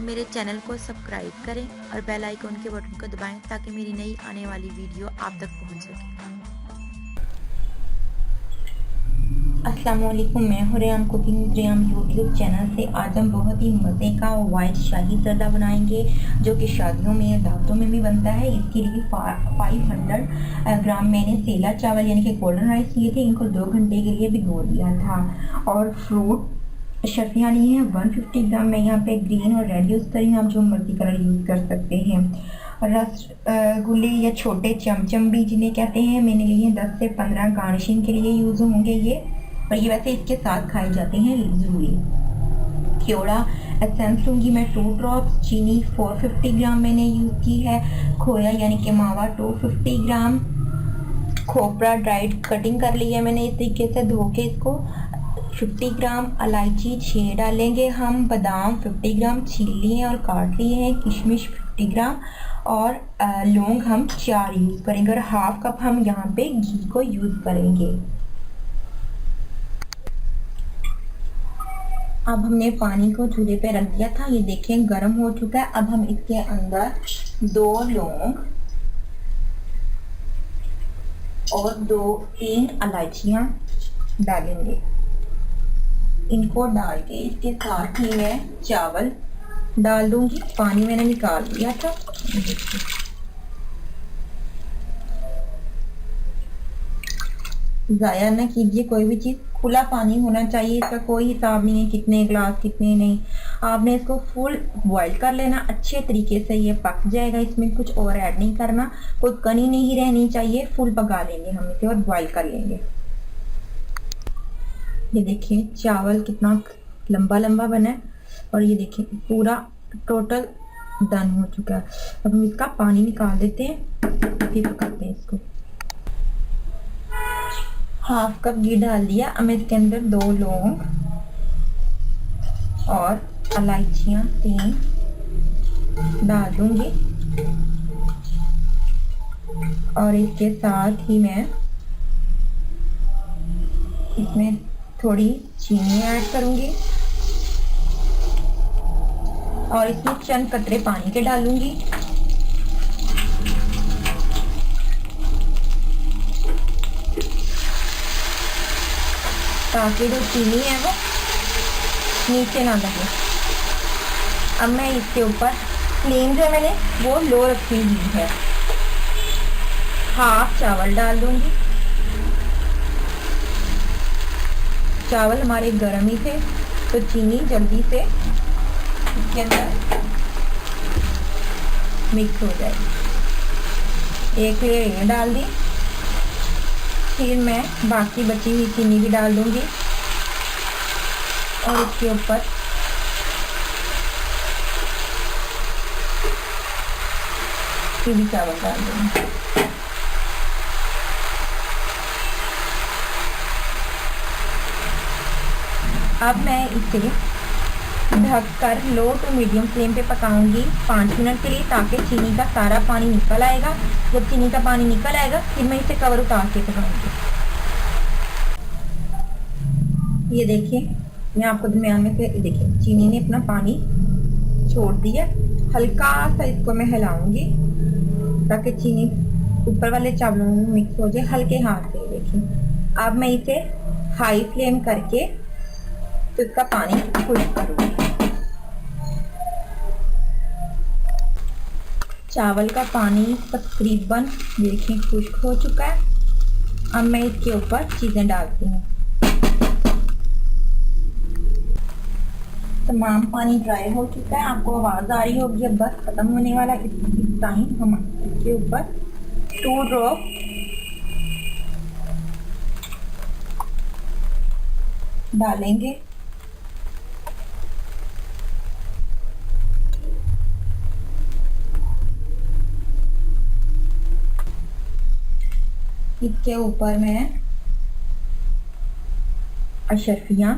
मेरे चैनल को सब्सक्राइब करें और बेल आइकन के बटन को दबाएं ताकि मेरी नई आने वाली वीडियो आप तक पहुंच सके। अस्सलाम वालेकुम, मैं हूं Rayan cooking Rayan YouTube channel से। आज हम बहुत ही मज़े का वाइट शाही जर्दा बनाएंगे जो कि शादियों में दावतों में भी बनता है। इसके लिए 500 ग्राम मैंने सेला चावल यानी कि गोल्डन राइस लिए थे। इनको 2 घंटे के लिए भिगो दिया था। और फ्रूट शर्फियाँ ली हैं 150 ग्राम। मैं यहाँ पे ग्रीन और रेड यूज़ करी हूँ, आप जो मर्जी कलर यूज़ कर सकते हैं। रसगुल्ले या छोटे चमचम भी जिन्हें कहते हैं, मैंने लिए हैं 10 से 15। गार्निशिंग के लिए यूज़ होंगे ये, और ये वैसे इसके साथ खाए जाते हैं ज़रूरी। केवड़ा एसेंस लूँगी मैं 2 ड्रॉप्स। चीनी 450 ग्राम मैंने यूज़ की है। खोया यानी कि मावा 250 ग्राम। खोपरा ड्राइड कटिंग कर ली है मैंने इस तरीके से धो के इसको 50 ग्राम। इलायची 6 डालेंगे हम। बादाम 50 ग्राम छील लिए और काट लिए हैं। किशमिश 50 ग्राम और लौंग हम 4 यूज़ करेंगे और हाफ कप हम यहाँ पे घी को यूज़ करेंगे। अब हमने पानी को चूल्हे पे रख दिया था, ये देखें गर्म हो चुका है। अब हम इसके अंदर 2 लौंग और 2-3 इलायचियाँ डालेंगे। इनको डाल के इसके साथ ही मैं चावल डाल दूंगी। पानी मैंने निकाल दिया था। ज़ाया ना कीजिए कोई भी चीज़, खुला पानी होना चाहिए। इसका कोई हिसाब नहीं है कितने गिलास कितने नहीं। आपने इसको फुल बॉईल कर लेना, अच्छे तरीके से ये पक जाएगा। इसमें कुछ और ऐड नहीं करना, कोई कनी नहीं रहनी चाहिए। फुल पका लेंगे हम इसे और बॉईल कर लेंगे। ये देखिए चावल कितना लंबा लंबा बना है और ये देखिए पूरा टोटल डन हो चुका है। अब हम इसका पानी निकाल देते हैं, फिर पकाते हैं इसको। हाफ कप घी डाल दिया। अब मैं इसके अंदर 2 लौंग और इलायचियाँ 3 डाल दूंगी और इसके साथ ही मैं इसमें थोड़ी चीनी ऐड करूंगी और इसमें चंद कतरे पानी के डालूंगी। ताकि जो चीनी है वो नीचे ना लगे। अब मैं इसके ऊपर फ्लेम जो मैंने वो लो रखी हुई है। हाफ चावल डाल दूंगी। चावल हमारे गर्म ही थे तो चीनी जल्दी से इसके अंदर मिक्स हो जाएगी। एक लेयर ये डाल दी, फिर मैं बाकी बची हुई चीनी भी डाल दूंगी और इसके ऊपर फिर भी चावल डाल दूंगी। अब मैं इसे ढककर लो टू मीडियम फ्लेम पे पकाऊंगी 5 मिनट के लिए, ताकि चीनी का सारा पानी निकल आएगा। जब चीनी का पानी निकल आएगा फिर मैं इसे कवर उतार के पकाऊंगी। ये देखिए मैं आपको दरमियान में से देखिए चीनी ने अपना पानी छोड़ दिया। हल्का सा इसको मैं हिलाऊंगी ताकि चीनी ऊपर वाले चावलों में मिक्स हो जाए, हल्के हाथ से। देखिए अब मैं इसे हाई फ्लेम करके तो इसका पानी खुश्क करूंगी। चावल का पानी तकरीबन देखिए खुश्क हो चुका है। अब मैं इसके ऊपर चीज़ें डालती हूँ। तमाम पानी ड्राई हो चुका है, आपको आवाज़ आ रही होगी अब बस ख़त्म होने वाला। इस टाइम हम इसके ऊपर 2 ड्रॉप डालेंगे। इसके ऊपर मैं अशरफियाँ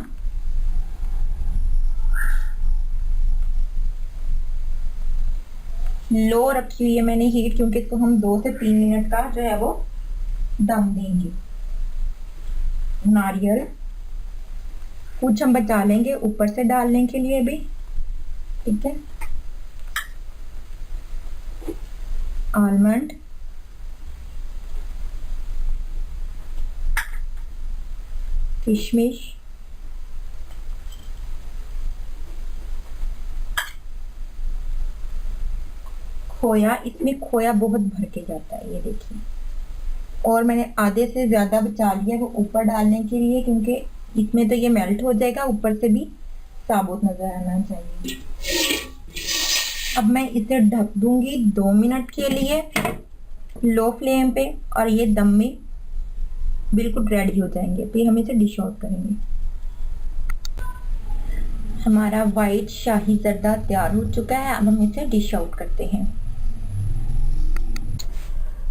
लो रखी हुई है मैंने हीट, क्योंकि इसको हम 2 से 3 मिनट का जो है वो दम देंगे। नारियल कुछ हम बचा लेंगे ऊपर से डालने के लिए भी, ठीक है। आलमंड, किशमिश, खोया। इसमें खोया बहुत भर के जाता है, ये देखिए। और मैंने आधे से ज़्यादा बचा लिया वो ऊपर डालने के लिए, क्योंकि इसमें तो ये मेल्ट हो जाएगा, ऊपर से भी साबुत नज़र आना चाहिए। अब मैं इसे ढक दूंगी 2 मिनट के लिए लो फ्लेम पे, और ये दम में बिल्कुल रेडी हो जाएंगे। फिर हम इसे डिश आउट करेंगे। हमारा वाइट शाही जर्दा तैयार हो चुका है। अब हम इसे डिश आउट करते हैं।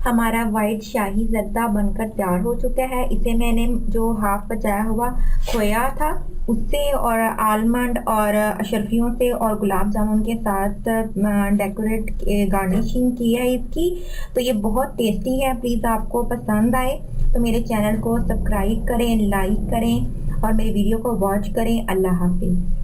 हमारा वाइट शाही जर्दा बनकर तैयार हो चुका है। इसे मैंने जो हाफ बचाया हुआ खोया था उससे और आलमंड और अशरफियों से और गुलाब जामुन के साथ डेकोरेट गार्निशिंग की है इसकी। तो ये बहुत टेस्टी है। प्लीज़ आपको पसंद आए तो मेरे चैनल को सब्सक्राइब करें, लाइक करें और मेरे वीडियो को वॉच करें। अल्लाह हाफिज़।